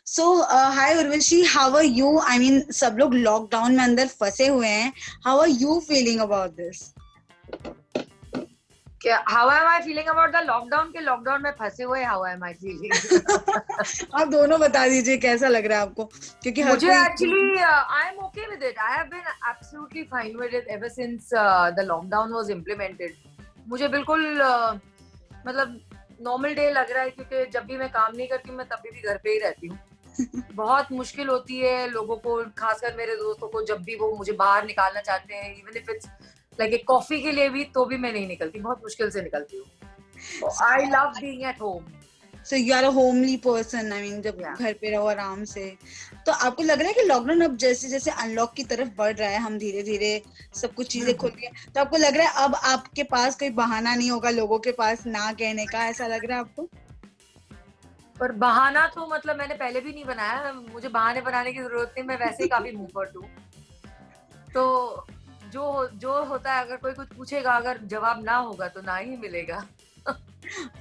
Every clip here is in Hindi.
So hi Urvashi, how are you? I mean सब लोग लॉकडाउन में अंदर फंसे हुए हैं. How are you feeling about this? क्या how am I feeling about the lockdown के लॉकडाउन में फंसे हुए हाउ एम आई फीलिंग? आप दोनों बता दीजिए कैसा लग रहा है आपको, क्योंकि हर मुझे कोई. Actually I am okay with it. I have been absolutely fine with it ever since the lockdown was implemented. मुझे बिल्कुल मतलब नॉर्मल डे लग रहा है, क्योंकि जब भी मैं काम नहीं करती हूँ मैं तभी भी घर पे ही रहती हूँ. बहुत मुश्किल होती है लोगों को, खासकर मेरे दोस्तों को, जब भी वो मुझे बाहर निकालना चाहते हैं, इवन इफ इट्स लाइक एक कॉफी के लिए भी, तो भी मैं नहीं निकलती, बहुत मुश्किल से निकलती हूँ. I love being at home. So you are a homely person. I mean जब Yeah. घर पे रहो आराम से. तो आपको लग रहा है कि लॉकडाउन अब जैसे जैसे अनलॉक की तरफ बढ़ रहा है, हम धीरे धीरे सब कुछ चीजें खुल रही है, तो आपको लग रहा है अब आपके पास कोई बहाना नहीं होगा लोगों के पास ना कहने का? ऐसा लग रहा है आपको? पर बहाना तो मतलब मैंने पहले भी नहीं बनाया, मुझे बहाने बनाने की जरूरत नहीं, मैं वैसे ही काफी मुंह पर हूँ. तो जो होता है, अगर कोई कुछ पूछेगा, अगर जवाब ना होगा तो ना ही मिलेगा.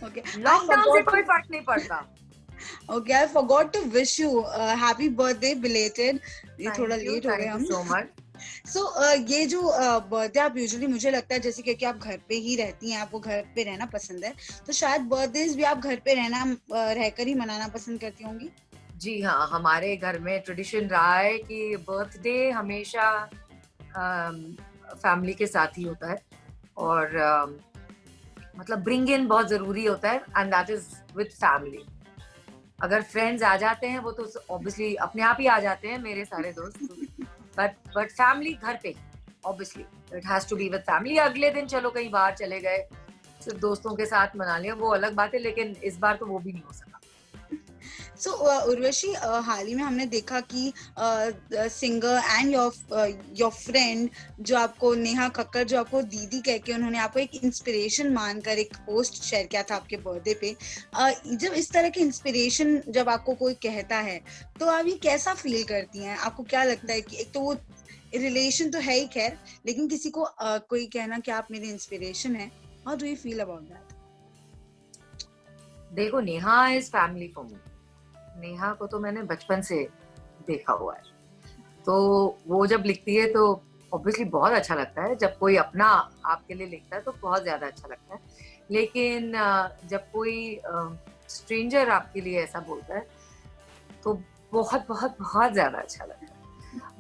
Okay. I लॉकडाउन से forgot कोई to. फर्क नहीं पड़ता. Okay, I forgot to wish you happy birthday belated. ये थोड़ा लेट हो गए थैंक यू हम. So much. सो ये जो बर्थडे आप यूजुअली, मुझे लगता है जैसे कि आप घर पे ही रहती हैं, आपको घर पे रहना पसंद है, तो शायद बर्थडेज भी आप घर पे रहकर ही मनाना पसंद करती होंगी. जी हाँ, हमारे घर में ट्रेडिशन रहा है कि बर्थडे हमेशा फैमिली के साथ ही होता है, और मतलब ब्रिंग इन बहुत जरूरी होता है, and that is with family. अगर फ्रेंड्स आ जाते हैं वो तो ऑब्वियसली अपने आप ही आ जाते हैं, मेरे सारे दोस्त. बट फैमिली घर पे obviously it has to be with family. अगले दिन चलो कहीं बाहर चले गए, सिर्फ दोस्तों के साथ मना लिया, वो अलग बात है, लेकिन इस बार तो वो भी नहीं हो सका. सो उर्वशी, हाल ही में हमने देखा कि सिंगर एंड योर फ्रेंड, जो आपको नेहा कक्कर, जो आपको दीदी कह के, उन्होंने आपको एक इंस्पिरेशन मानकर एक पोस्ट शेयर किया था आपके बर्थडे पे. जब इस तरह की इंस्पिरेशन जब आपको कोई कहता है, तो आप ये कैसा फील करती हैं? आपको क्या लगता है कि एक तो वो रिलेशन तो है ही, खैर, लेकिन किसी को कोई कहना कि आप मेरी इंस्पिरेशन है, how do you feel about that? देखो, Neha is family for me. Neha को तो मैंने बचपन से देखा हुआ है, तो वो जब लिखती है तो ऑब्वियसली बहुत अच्छा लगता है. जब कोई अपना आपके लिए लिखता है तो बहुत ज्यादा अच्छा लगता है, लेकिन जब कोई स्ट्रेंजर आपके लिए ऐसा बोलता है तो बहुत बहुत बहुत ज्यादा अच्छा लगता है.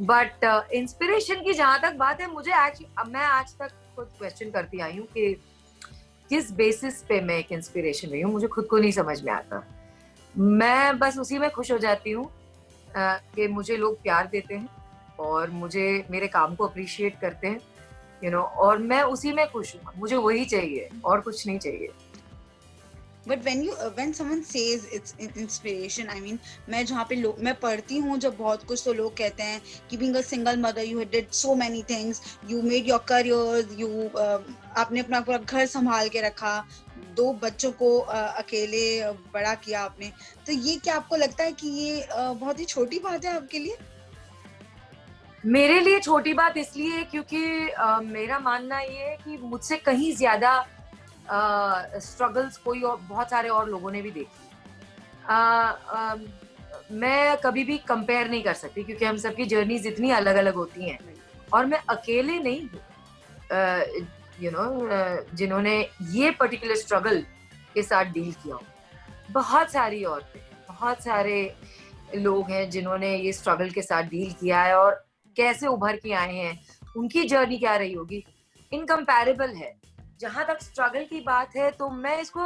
बट इंस्पिरेशन की जहां तक बात है, मैं आज तक खुद क्वेश्चन करती आई हूँ कि किस बेसिस पे मैं एक इंस्पिरेशन रही हूँ, मुझे खुद को नहीं समझ में आता. मैं बस उसी में खुश हो जाती हूँ कि मुझे लोग प्यार देते हैं और मुझे मेरे काम को अप्रिशिएट करते हैं, और मैं उसी में खुश हूँ. मुझे वही चाहिए और कुछ नहीं चाहिए. But when someone says it's inspiration, I mean, मैं जहाँ पे मैं पढ़ती हूँ जब बहुत कुछ, तो लोग कहते हैं कि being a single mother you did so many things, you made your career, आपने अपना पूरा घर संभाल के रखा, 2 बच्चों को अकेले बड़ा किया आपने. तो ये क्या आपको लगता है कि ये बहुत ही छोटी बात है आपके लिए? मेरे लिए छोटी बात इसलिए है क्योंकि मेरा मानना ये है कि मुझसे कहीं ज्यादा स्ट्रगल्स कोई और बहुत सारे और लोगों ने भी देखी. मैं कभी भी कंपेयर नहीं कर सकती, क्योंकि हम सबकी जर्नीज इतनी अलग अलग होती हैं, और मैं अकेले नहीं हूँ जिन्होंने ये पर्टिकुलर स्ट्रगल के साथ डील किया हो. बहुत सारी औरतें, बहुत सारे लोग हैं जिन्होंने ये स्ट्रगल के साथ डील किया है, और कैसे उभर के आए हैं, उनकी जर्नी क्या रही होगी, इनकम्पैरेबल है. जहां तक स्ट्रगल की बात है तो मैं इसको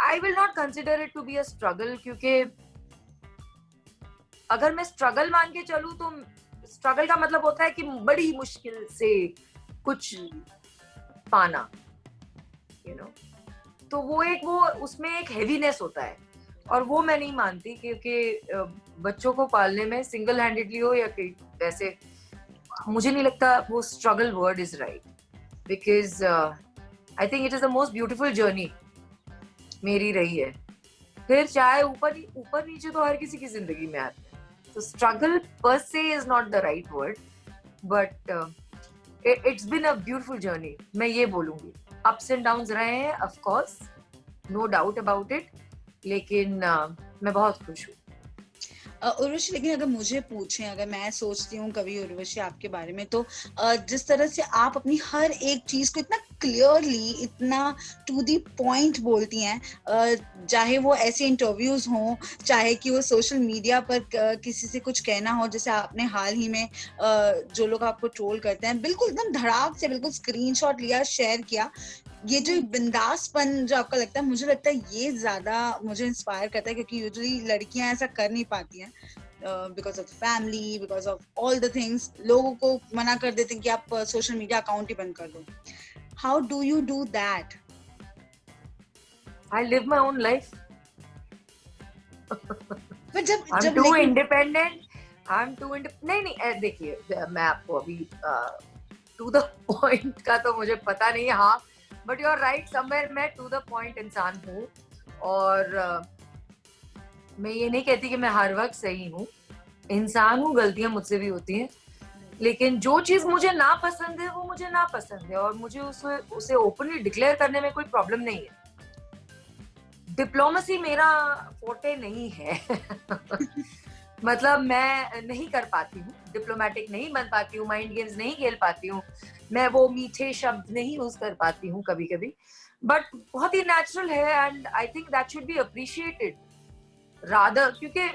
I will not consider it to be a struggle, क्योंकि अगर मैं स्ट्रगल मान के चलूं तो स्ट्रगल का मतलब होता है कि बड़ी मुश्किल से कुछ पाना, तो वो उसमें एक हेवीनेस होता है, और वो मैं नहीं मानती, क्योंकि बच्चों को पालने में सिंगल हैंडेडली हो या वैसे, मुझे नहीं लगता वो struggle word is right, because I think it is the most beautiful journey मेरी रही है. फिर चाहे ऊपर नीचे तो हर किसी की जिंदगी में आते हैं, तो struggle per se is not the right word, but it's been a beautiful journey. मैं ये बोलूंगी, अप्स एंड डाउन्स रहे हैं of course, no doubt about it, लेकिन मैं बहुत खुश हूँ. उर्वशी, लेकिन अगर मुझे पूछें, अगर मैं सोचती हूँ कभी उर्वशी आपके बारे में, तो जिस तरह से आप अपनी हर एक चीज को इतना क्लियरली, इतना टू दी पॉइंट बोलती हैं, चाहे वो ऐसे इंटरव्यूज हों, चाहे कि वो सोशल मीडिया पर किसी से कुछ कहना हो, जैसे आपने हाल ही में जो लोग आपको ट्रोल करते हैं, बिल्कुल एकदम धड़ाक से बिल्कुल स्क्रीनशॉट लिया, शेयर किया। ये जो बिंदासपन जो आपका लगता है, मुझे लगता है ये ज्यादा मुझे इंस्पायर करता है, क्योंकि यूजुअली लड़कियां ऐसा कर नहीं पाती हैं, because of family, because of all the things, लोगों को मना कर देते हैं कि आप सोशल मीडिया अकाउंट ही बंद कर दो। How do you do that? I live my own life. पर जब I'm too independent. नहीं, देखिए, मैं आपको अभी टू द पॉइंट का तो मुझे पता नहीं है, हाँ, but you are right, somewhere मैं टू द पॉइंट इंसान हूँ, और मैं ये नहीं कहती कि मैं हर वक्त सही हूँ, इंसान हूँ, गलतियां मुझसे भी होती हैं, लेकिन जो चीज मुझे ना पसंद है वो मुझे ना पसंद है, और मुझे उसे ओपनली डिक्लेयर करने में कोई प्रॉब्लम नहीं है। डिप्लोमेसी मेरा फोटे नहीं है। मतलब मैं नहीं कर पाती हूँ, डिप्लोमेटिक नहीं बन पाती हूँ, माइंड गेम्स नहीं खेल पाती हूँ, मैं वो मीठे शब्द नहीं यूज कर पाती हूँ कभी कभी, बट बहुत ही नेचुरल है, and I think that should be appreciated rather, क्योंकि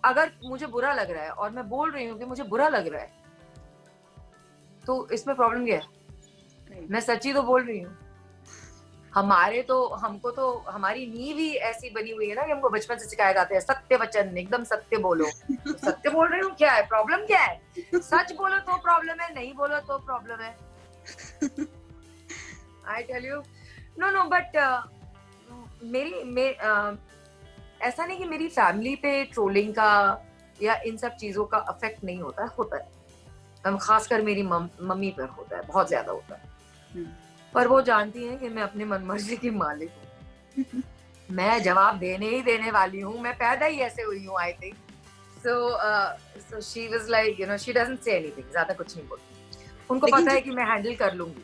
अगर मुझे बुरा लग रहा है और मैं बोल रही हूँ कि मुझे बुरा लग रहा है, तो इसमें प्रॉब्लम क्या है? मैं सच्ची तो बोल रही हूँ। हमको तो हमारी नींव ही ऐसी बनी हुई है ना कि हमको बचपन से सिखाया जाता है सत्य वचन, एकदम सत्य बोलो। तो सत्य बोल रही हूँ, क्या है प्रॉब्लम, क्या है? सच बोलो तो प्रॉब्लम है, नहीं बोलो तो प्रॉब्लम है। I tell you, no but ऐसा नहीं कि मेरी फैमिली पे ट्रोलिंग का या इन सब चीजों का इफेक्ट नहीं होता है, खासकर मेरी मम्मी पर होता है, बहुत ज्यादा होता है, पर वो जानती हैं कि मैं अपनी मनमर्जी की मालिक हूँ। मैं जवाब देने वाली हूँ, मैं पैदा ही ऐसे हुई हूँ, I think so she was like, you know, she doesn't say anything, ज्यादा कुछ नहीं बोलती, उनको पता है कि मैं हैंडल कर लूंगी।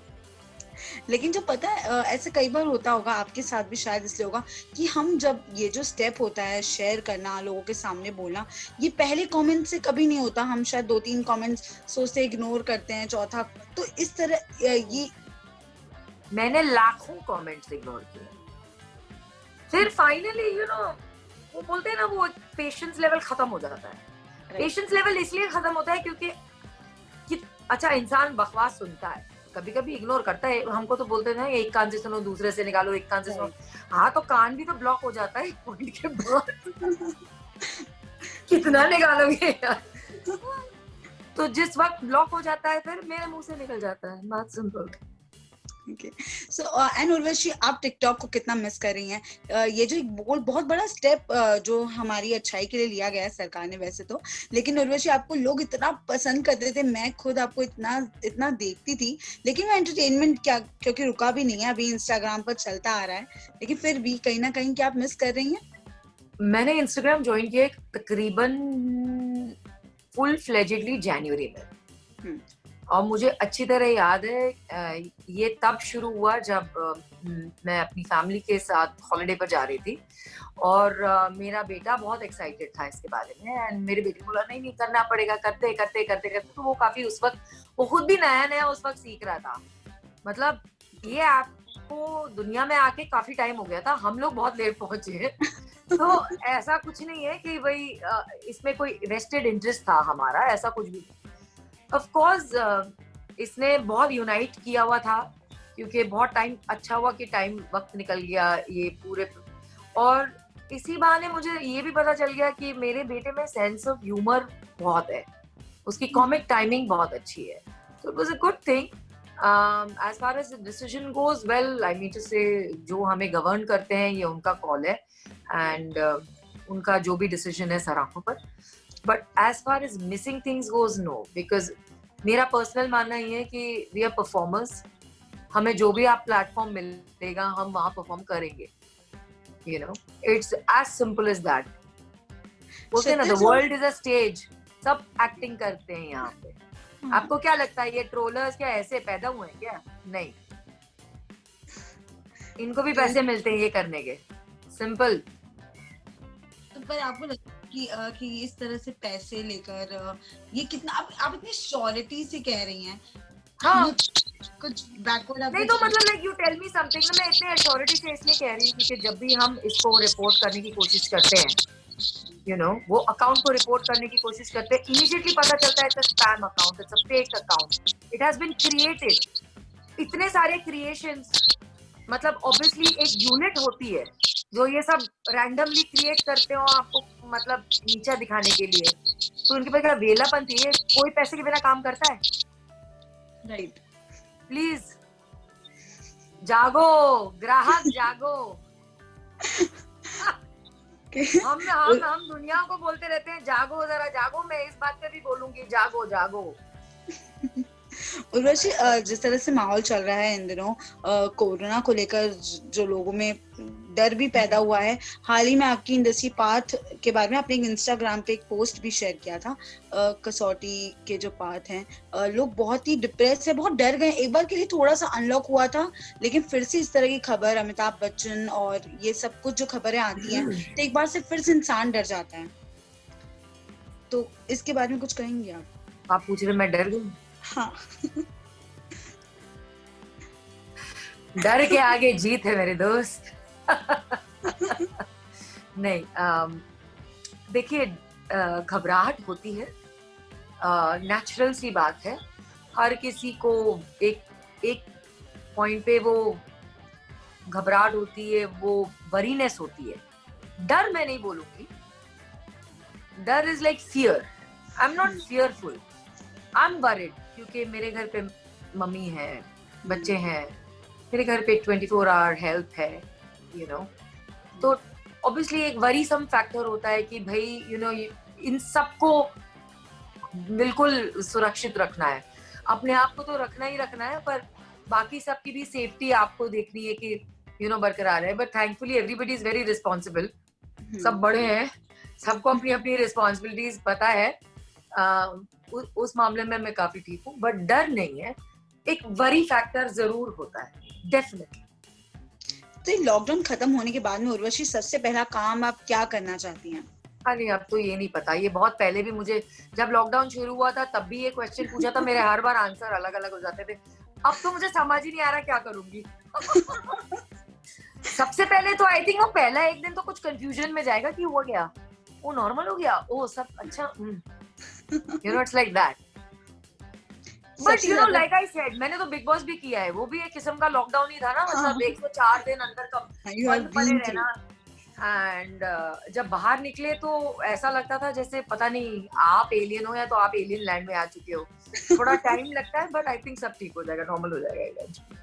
लेकिन जो पता है, ऐसे कई बार होता होगा, आपके साथ भी शायद इसलिए होगा, कि हम जब ये जो स्टेप होता है शेयर करना, लोगों के सामने बोलना, ये पहले कमेंट से कभी नहीं होता, हम शायद 2-3 कमेंट्स सोचते इग्नोर करते हैं, चौथा, तो इस तरह ये मैंने लाखों कमेंट्स इग्नोर किए, फिर फाइनली यू नो वो बोलते हैं ना, वो पेशेंस लेवल खत्म हो जाता है। पेशेंस लेवल इसलिए खत्म होता है क्योंकि अच्छा, इंसान बकवास सुनता है, कभी कभी इग्नोर करता है, हमको तो बोलते हैं एक कान से सुनो दूसरे से निकालो, एक कान से सुनो, हाँ तो कान भी तो ब्लॉक हो जाता है पॉइंट के बाद। कितना निकालोगे यार? तो जिस वक्त ब्लॉक हो जाता है फिर मेरे मुंह से निकल जाता है, बात simple. Okay. So, and Urvashi, आप टिकटॉक को कितना मिस कर रही हैं? ये जो एक बहुत बड़ा स्टेप जो हमारी अच्छाई के लिए लिया गया है सरकार ने वैसे तो, लेकिन उर्वशी आपको लोग इतना पसंद करते थे, मैं खुद आपको इतना देखती थी, लेकिन वो एंटरटेनमेंट क्या, क्योंकि रुका भी नहीं है, अभी इंस्टाग्राम पर चलता आ रहा है, लेकिन फिर भी कहीं ना कहीं क्या आप मिस कर रही हैं? मैंने इंस्टाग्राम ज्वाइन किया तकरीबन फुल फ्लेजेडली जनवरी में, और मुझे अच्छी तरह याद है ये तब शुरू हुआ जब मैं अपनी फैमिली के साथ हॉलिडे पर जा रही थी, और मेरा बेटा बहुत एक्साइटेड था इसके बारे में, एंड मेरे बेटे बोला नहीं करना पड़ेगा, करते करते करते करते, तो वो काफी उस वक्त वो खुद भी नया उस वक्त सीख रहा था, मतलब ये आपको दुनिया में आके काफी टाइम हो गया था, हम लोग बहुत लेट पहुंचे। तो ऐसा कुछ नहीं है कि भाई इसमें कोई वेस्टेड इंटरेस्ट था हमारा, ऐसा कुछ भी नहीं। ऑफ कोर्स इसने बहुत यूनाइट किया हुआ था, क्योंकि बहुत टाइम अच्छा हुआ कि टाइम वक्त निकल गया ये पूरे, और इसी बहाने मुझे ये भी पता चल गया कि मेरे बेटे में सेंस ऑफ ह्यूमर बहुत है, उसकी कॉमिक टाइमिंग बहुत अच्छी है, so it was a good thing. As far as the decision goes, well, I mean to say, जो हमें गवर्न करते हैं ये उनका कॉल है, एंड उनका जो भी डिसीजन है सराहों पर, but as far as missing things goes no, because मेरा पर्सनल मानना ये है कि वी आर परफॉर्मर्स, हमें जो भी आप प्लेटफॉर्म मिलेगा हम वहां परफॉर्म करेंगे, you know, it's as simple as that. बोलते ना, the world is a stage, सब एक्टिंग करते हैं यहाँ पे। आपको क्या लगता है ये ट्रोलर्स क्या ऐसे पैदा हुए हैं क्या? नहीं, इनको भी पैसे मिलते हैं ये करने के, सिंपल। पर आपको कि इस तरह से पैसे लेकर ये कितना आप इतनी श्योरिटी से कह रही हैं। हाँ कुछ बैकवर्ड आप नहीं तो मतलब like you tell me something ना, मैं इतने अश्योरिटी से इसलिए कह रही हूँ क्योंकि जब भी हम इसको रिपोर्ट करने की कोशिश करते हैं, यू नो, वो अकाउंट को रिपोर्ट करने की कोशिश करते हैं, इमीडिएटली पता चलता है it's a spam account, it's a fake account, it has been created. इतने सारे क्रिएशंस, मतलब ऑब्वियसली एक यूनिट होती है जो ये सब रैंडमली क्रिएट करते हो आपको मतलब नीचा दिखाने के लिए, तो उनके पास क्या वेलापन थी? ये कोई पैसे के बिना काम करता है? राइट। प्लीज जागो ग्राहक, जागो। हम दुनिया को बोलते रहते हैं जागो, जरा जागो। मैं इस बात पे भी बोलूंगी जागो जागो। उर्वशी, जिस तरह से माहौल चल रहा है इन दिनों कोरोना को लेकर, जो लोगों में डर भी पैदा हुआ है, हाल ही में आपकी इंडस्ट्री पाथ के बारे में आपने एक इंस्टाग्राम पे एक पोस्ट भी शेयर किया था। कसौटी के जो पाथ हैं, लोग बहुत ही डिप्रेस है, बहुत डर गए। एक बार के लिए थोड़ा सा अनलॉक हुआ था, लेकिन फिर से इस तरह की खबर, अमिताभ बच्चन और ये सब कुछ जो खबरें आती हैं, तो एक बार से फिर से इंसान डर जाता है। तो इसके बारे में कुछ कहेंगे आप पूछ रहे मैं डर गई? हाँ। डर के आगे जीत है मेरे दोस्त। नहीं, देखिए, घबराहट होती है, नेचुरल सी बात है। हर किसी को एक पॉइंट पे वो घबराहट होती है, वो वरीनेस होती है। डर मैं नहीं बोलूंगी, डर is like fear. I am not fearful, I am worried, क्योंकि मेरे घर पे मम्मी है, बच्चे हैं, मेरे घर पे 24 आवर हेल्प है, यू नो। तो ऑब्वियसली एक वरीसम फैक्टर होता है कि भाई यू नो इन सबको बिल्कुल सुरक्षित रखना है। अपने आप को तो रखना ही रखना है, पर बाकी सबकी भी सेफ्टी आपको देखनी है कि यू नो बरकरार है। But thankfully everybody is very responsible. सब बड़े हैं, सबको अपनी अपनी रिस्पॉन्सिबिलिटीज पता है। उस मामले में मैं काफी ठीक हूँ, बट डर नहीं है, एक वरी फैक्टर जरूर होता है, डेफिनेटली। तो लॉकडाउन खत्म होने के बाद में उर्वशी, सबसे पहला काम आप क्या करना चाहती हैं? अरे अब तो ये नहीं पता, ये बहुत पहले भी मुझे, जब लॉकडाउन शुरू हुआ था तब भी ये क्वेश्चन पूछा था, मेरे हर बार आंसर अलग अलग हो जाते थे। अब तो मुझे समझ ही नहीं आ रहा क्या करूंगी। सबसे पहले तो आई थिंक वो पहला एक दिन तो कुछ कंफ्यूजन में जाएगा कि हुआ क्या, वो नॉर्मल हो गया, ओ सब अच्छा, you know it's like that. But you know like I said, मैंने तो बिग बॉस भी किया है, वो भी एक किस्म का लॉकडाउन ही था ना, मतलब 104 दिन अंदर कब बंद पड़े रहना। एंड जब बाहर निकले तो ऐसा लगता था जैसे पता नहीं आप एलियन हो या तो आप एलियन लैंड में आ चुके हो। थोड़ा टाइम लगता है, बट आई थिंक सब ठीक हो जाएगा, नॉर्मल हो जाएगा।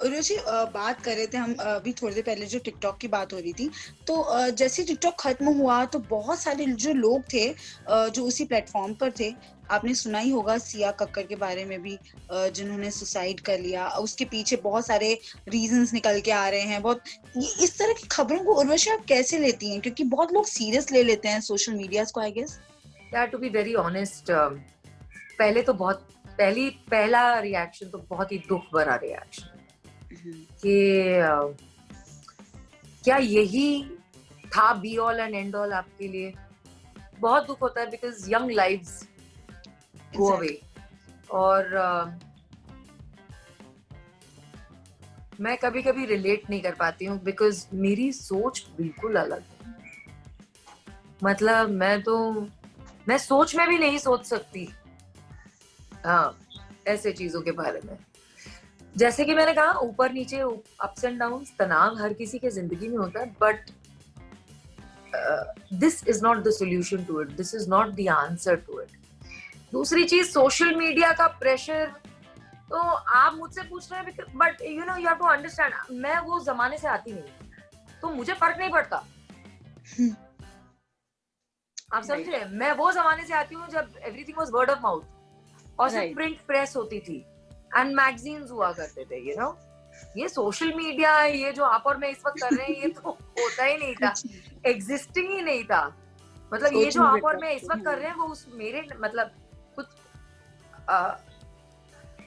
उर्वशी, बात कर रहे थे हम अभी थोड़ी देर पहले, जो टिकटॉक की बात हो रही थी, तो जैसे टिकटॉक खत्म हुआ तो बहुत सारे जो लोग थे जो उसी प्लेटफॉर्म पर थे, आपने सुना ही होगा सिया कक्कर के बारे में भी, जिन्होंने सुसाइड कर लिया। उसके पीछे बहुत सारे रीजंस निकल के आ रहे हैं। बहुत इस तरह की खबरों को उर्वशी आप कैसे लेती हैं? क्योंकि बहुत लोग सीरियस ले लेते हैं सोशल मीडिया को, आई गेस। यार टू बी वेरी ऑनेस्ट, पहले तो बहुत पहला रिएक्शन तो बहुत ही दुख भरा रिएक्शन कि क्या यही था be all and and all आपके लिए? बहुत दुख होता है, because young lives go away. और मैं कभी कभी रिलेट नहीं कर पाती हूँ, बिकॉज मेरी सोच बिल्कुल अलग है। मतलब मैं सोच में भी नहीं सोच सकती ऐसे चीजों के बारे में। जैसे कि मैंने कहा, ऊपर नीचे, अप्स एंड डाउन, तनाव हर किसी के जिंदगी में होता है, but this is not the solution to it, this is not the answer to it. दूसरी चीज, सोशल मीडिया का प्रेशर, तो आप मुझसे पूछ रहे हैं, but you know you have to understand, मैं वो जमाने से आती नहीं, तो मुझे फर्क नहीं पड़ता। आप समझ रहे हैं? मैं वो जमाने से आती हूँ जब everything was word of mouth और सिर्फ प्रिंट प्रेस होती थी एंड मैगजीन्स हुआ करते थे, यू नो। ये सोशल मीडिया, ये जो आप और मैं इस वक्त कर रहे हैं, ये तो होता ही नहीं था, एग्जिस्टिंग ही नहीं था। मतलब ये जो आप और मैं इस वक्त कर रहे हैं, वो उस मेरे मतलब कुछ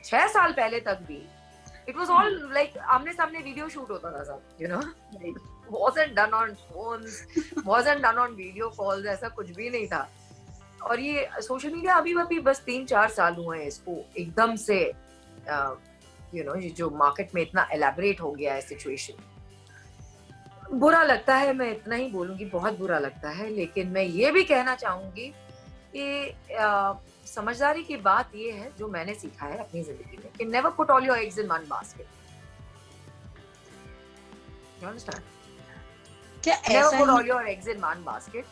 6 साल पहले तक भी इट वाज ऑल लाइक आमने सामने वीडियो शूट होता था सब, you know. wasn't done on phones, wasn't done on video calls, ऐसा कुछ भी नहीं था. और ये सोशल मीडिया अभी बस 3-4 साल हुए हैं इसको एकदम से ये जो मार्केट में इतना एलैबोरेट हो गया है सिचुएशन. बुरा लगता है, मैं इतना ही बोलूंगी, बहुत बुरा लगता है. लेकिन मैं ये भी कहना चाहूंगी कि समझदारी की बात ये है जो मैंने सीखा है अपनी जिंदगी में कि never put all your eggs in one basket. You understand? क्या नेवर ऐसा put he all your eggs in one basket.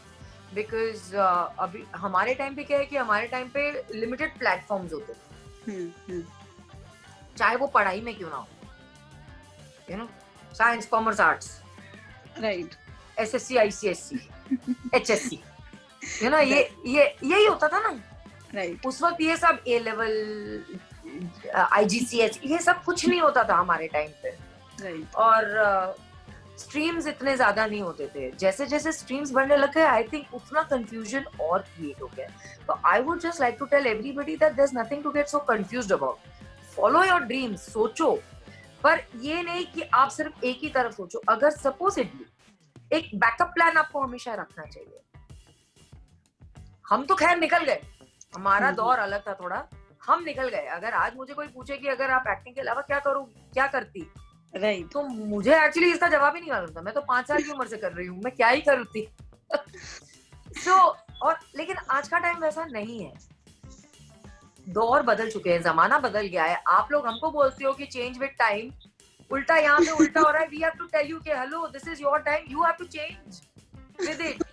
Because अभी हमारे टाइम पे क्या है कि हमारे टाइम पे लिमिटेड प्लेटफॉर्म्स होते थे, चाहे वो पढ़ाई में क्यों ना हो. You know, science, commerce, arts, right, SSC, ICSC, HSC, you know, ये यही होता था ना. राइट, उस वक्त ये सब ए लेवल, आईजीसीएच, ये सब कुछ नहीं होता था हमारे टाइम पे. राइट. और स्ट्रीम्स इतने ज्यादा नहीं होते थे. जैसे जैसे स्ट्रीम्स बढ़ने लग गए, आई थिंक उतना कंफ्यूजन और क्रिएट हो गया. तो I would just like to tell everybody that there is nothing to get so confused about. Follow your dreams, सोचो, पर ये नहीं कि आप सिर्फ एक ही तरफ सोचो. अगर सपोजिटली एक बैकअप प्लान आपको हमेशा रखना चाहिए. हम तो खैर निकल गए, हमारा दौर अलग था थोड़ा, हम निकल गए. अगर आज मुझे कोई पूछे कि अगर आप एक्टिंग के अलावा क्या करो, क्या करती, राइट, तो मुझे एक्चुअली इसका जवाब ही नहीं मालूम था. मैं तो 5 साल की उम्र से कर रही हूँ, मैं क्या ही करती. और लेकिन आज का टाइम वैसा नहीं है. दौर बदल चुके हैं, जमाना बदल गया है. आप लोग हमको बोलते हो कि चेंज विद टाइम, उल्टा यहाँ पे उल्टा हो रहा है. We have to tell you कि hello, this is your time, you have to change with it.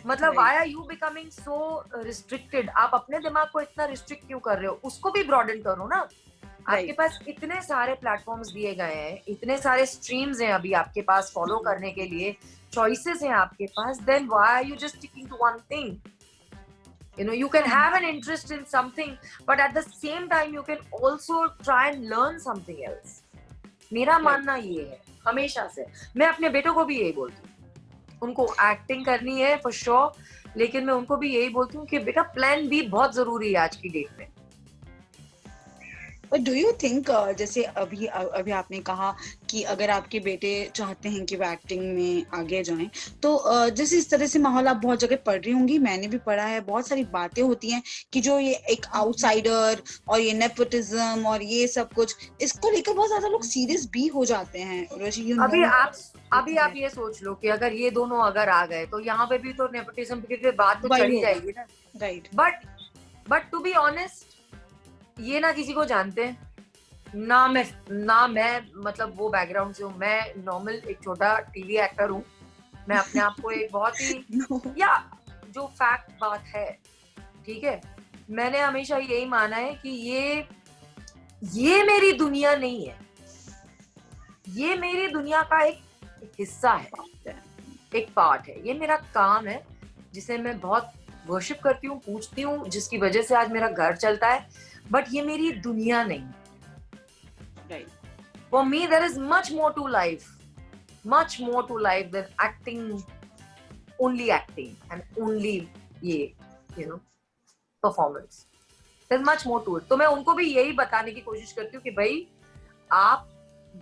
मतलब why are you becoming so restricted? आप अपने दिमाग को इतना रिस्ट्रिक्ट क्यों कर रहे हो? उसको भी ब्रॉडन करो ना. आपके पास इतने सारे प्लेटफॉर्म्स दिए गए हैं, इतने सारे स्ट्रीम्स हैं अभी आपके पास फॉलो करने के लिए, चॉइसेस हैं आपके पास. Then why are you just sticking to one thing? You know, you can have an interest in something, but at the same time you can also try and learn something else. मेरा मानना ये है हमेशा से. मैं अपने बेटों को भी यही बोलती हूँ, उनको एक्टिंग करनी है फॉर श्योर, लेकिन मैं उनको भी यही बोलती हूँ कि बेटा प्लान बी बहुत जरूरी है आज की डेट में. But do you think जैसे अभी आपने कहा कि अगर आपके बेटे चाहते हैं कि वो एक्टिंग में आगे जाएं, तो जैसे इस तरह से माहौल आप बहुत जगह पढ़ रही होंगी, मैंने भी पढ़ा है, बहुत सारी बातें होती हैं कि जो ये एक आउटसाइडर और ये नेपोटिज्म और ये सब कुछ, इसको लेकर बहुत ज्यादा लोग सीरियस भी हो जाते हैं. अभी आप ये सोच लो कि अगर ये दोनों अगर आ गए तो यहाँ पे भी तो नेपोटिज्म की बात तो चली जाएगी ना. Right. But to be honest, ये ना किसी को जानते हैं, ना मैं मतलब वो बैकग्राउंड से हूँ. मैं नॉर्मल एक छोटा टीवी एक्टर हूँ. मैं अपने आप को एक बहुत ही या जो फैक्ट बात है, ठीक है, मैंने हमेशा यही माना है कि ये मेरी दुनिया नहीं है, ये मेरी दुनिया का एक हिस्सा है, एक पार्ट है. ये मेरा काम है जिसे मैं बहुत वर्शिप करती हूँ, पूछती हूँ, जिसकी वजह से आज मेरा घर चलता है. बट ये मेरी दुनिया नहीं. Right. For me, there is much more to life than acting, only acting and only ये performance. There's much more to it. तो मैं उनको भी यही बताने की कोशिश करती हूँ कि भाई आप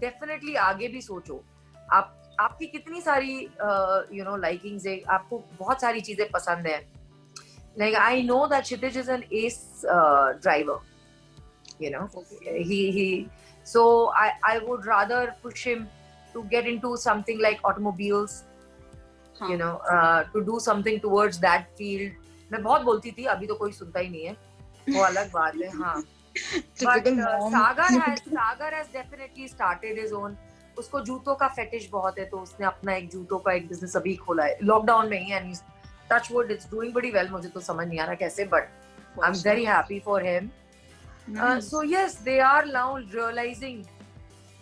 डेफिनेटली आगे भी सोचो. आपकी कितनी सारी लाइकिंग्स है, आपको बहुत सारी चीजें पसंद है. Like I know that Kshitij is an ace driver. So I would rather push him to get into something like automobiles, to do something towards that field. मैं बहुत बोलती थी, अभी तो कोई सुनता ही नहीं है, वो अलग बात है. हाँ. But Sagar has definitely started his own. उसको जूतों का फेटिश बहुत है, तो उसने अपना एक जूतों का एक बिजनेस अभी खोला है लॉकडाउन में ही. And touch wood, it's doing pretty well. मुझे तो समझ नहीं आ रहा कैसे, but I'm very happy for him. So yes, they are now realizing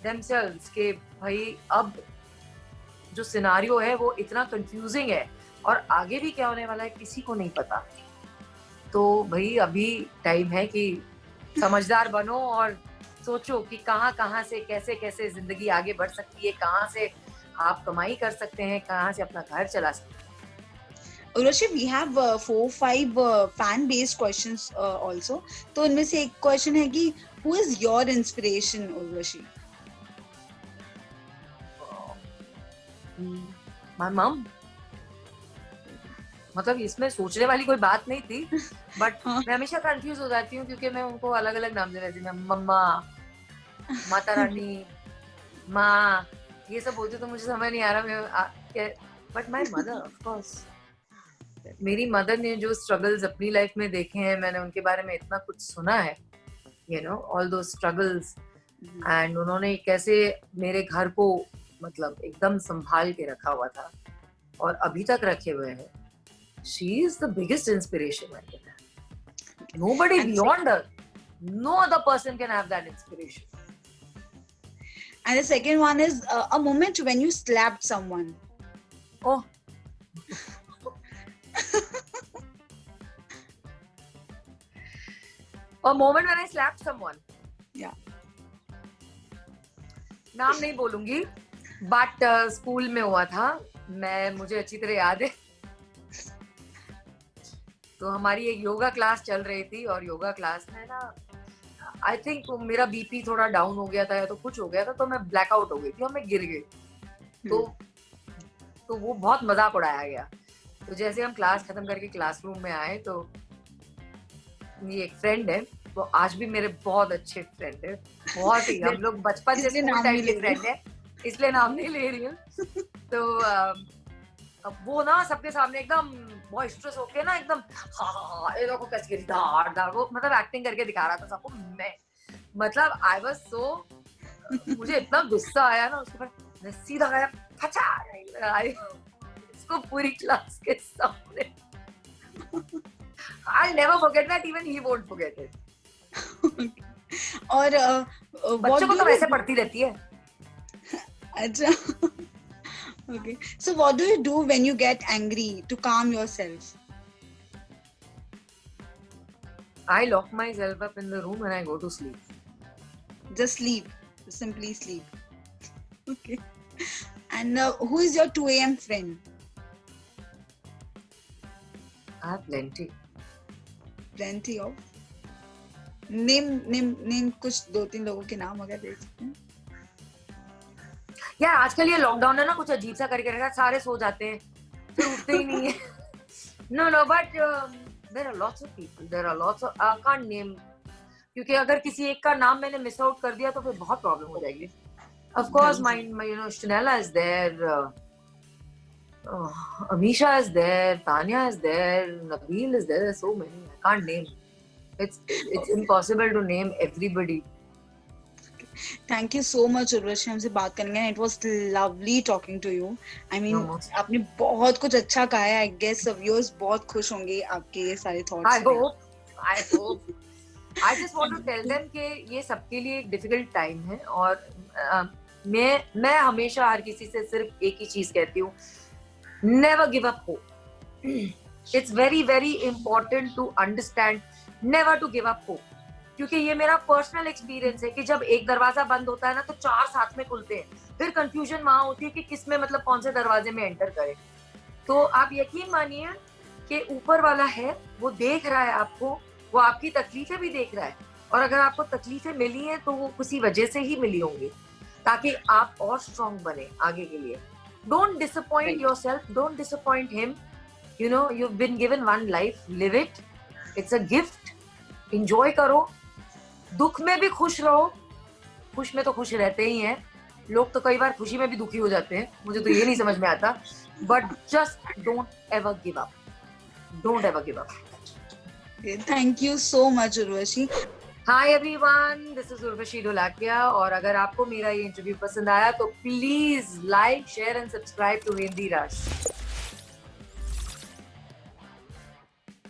themselves कि भाई अब जो सिनारियो है वो इतना confusing है और आगे भी क्या होने वाला है किसी को नहीं पता. तो भाई अभी टाइम है कि समझदार बनो और सोचो कि कहाँ से कैसे जिंदगी आगे बढ़ सकती है, कहाँ से आप कमाई कर सकते हैं, कहाँ से अपना घर चला सकते हैं. Urvashi, we have 4-5 fan based questions also. तो उनमें से एक क्वेश्चन है कि who is your inspiration, Urvashi? My mum, मतलब इसमें सोचने वाली कोई बात नहीं थी, बट हाँ। मैं हमेशा कंफ्यूज हो जाती हूँ क्योंकि मैं उनको अलग अलग नाम दे रही थी। मैं मम्मा, माता रानी, माँ, ये सब बोलती तो मुझे समझ नहीं आ रहा but my mother, of course, मेरी मदर ने जो स्ट्रगल्स अपनी लाइफ में देखे हैं, मैंने उनके बारे में इतना कुछ सुना है, यू नो, ऑल दो स्ट्रगल्स, एंड उन्होंने कैसे मेरे घर को मतलब एकदम संभाल के रखा हुआ था और अभी तक रखे हुए हैं. She is the biggest inspiration I can have. Nobody And beyond her, no other person can have that inspiration. And the second one is a moment when you slapped someone. Oh. A moment when I slapped someone. Yeah. नाम नहीं बोलूंगी, बट स्कूल में हुआ था. मुझे अच्छी तरह याद है. तो हमारी एक योगा क्लास चल रही थी और योगा क्लास में ना, आई थिंक मेरा बीपी थोड़ा डाउन हो गया था या तो कुछ हो गया था, तो मैं ब्लैकआउट हो गई थी और मैं गिर गई. तो वो बहुत मजाक उड़ाया गया. तो जैसे हम क्लास खत्म करके क्लासरूम में आए तो ये एक फ्रेंड है, वो आज भी मेरे बहुत अच्छे फ्रेंड है, बहुत ही, हम लोग बचपन से स्कूल टाइम के फ्रेंड है, इसलिए नाम नहीं ले रही हूँ. तो अब वो ना सबके सामने एकदम बॉइस्ट्रस होके ना एकदम हाँ ये देखो कैसे गिरी धार धार, वो मतलब एक्टिंग करके दिखा रहा था सबको. मैं मतलब आई वाज सो, मुझे इतना गुस्सा आया ना उसके बाद, मैं सीधा गया फचा इसको पूरी क्लास के सामने. I'll never forget that, even he won't forget it. और बच्चों को तो वैसे पढ़ती रहती है. अच्छा. Okay. So what do you do when you get angry to calm yourself? I lock myself up in the room and I go to sleep. Just sleep. Simply sleep. Okay. And who is your 2 a.m. friend? I have plenty. Plenty of. Name कुछ 2-3 लोगों के नाम अगर दे सकते हैं. यार आजकल ये लॉकडाउन है ना, कुछ अजीब सा करके रखा है, सारे सो जाते हैं, फिर उठते ही नहीं है. No, but there are lots of people. There are lots of, I can't name, क्योंकि अगर किसी एक का नाम मैंने मिस आउट कर दिया तो फिर बहुत प्रॉब्लम हो जाएगी. Of course, my you know, Shanella is there, Amisha is there, Tanya is there, Nabil is there. There's so many. I can't name. It's impossible to name everybody. Thank you so much Urvashi हमसे बात करने के. It was lovely talking to you. I mean आपने बहुत कुछ अच्छा कहा है. I guess viewers बहुत खुश होंगे आपके ये सारे thoughts. I hope. I just want to tell them कि ये सबके लिए एक difficult time है और मैं हमेशा हर किसी से सिर्फ एक ही चीज कहती हूँ, never give up hope. It's very very important to understand never to give up hope. क्योंकि ये मेरा पर्सनल एक्सपीरियंस है कि जब एक दरवाजा बंद होता है ना तो 4 साथ में खुलते हैं. फिर कंफ्यूजन वहां होती है कि किस में मतलब कौन से दरवाजे में एंटर करें. तो आप यकीन मानिए कि ऊपर वाला है, वो देख रहा है आपको, वो आपकी तकलीफें भी देख रहा है, और अगर आपको तकलीफें मिली हैं तो वो किसी वजह से ही मिली होंगी, ताकि आप और स्ट्रॉन्ग बने आगे के लिए. Don't disappoint yourself, don't disappoint him. You know, you have been given one life, live it. It's a gift. Enjoy करो. दुख में भी खुश रहो. खुश में तो खुश रहते ही हैं लोग, तो कई बार खुशी में भी दुखी हो जाते हैं, मुझे तो ये नहीं समझ में आता. But just don't ever give up. Don't ever give up. Thank you so much Urvashi. Hi everyone, this is Urvashi Dholakia. और अगर आपको मेरा ये इंटरव्यू पसंद आया तो please like, share and subscribe to Hindi Raj.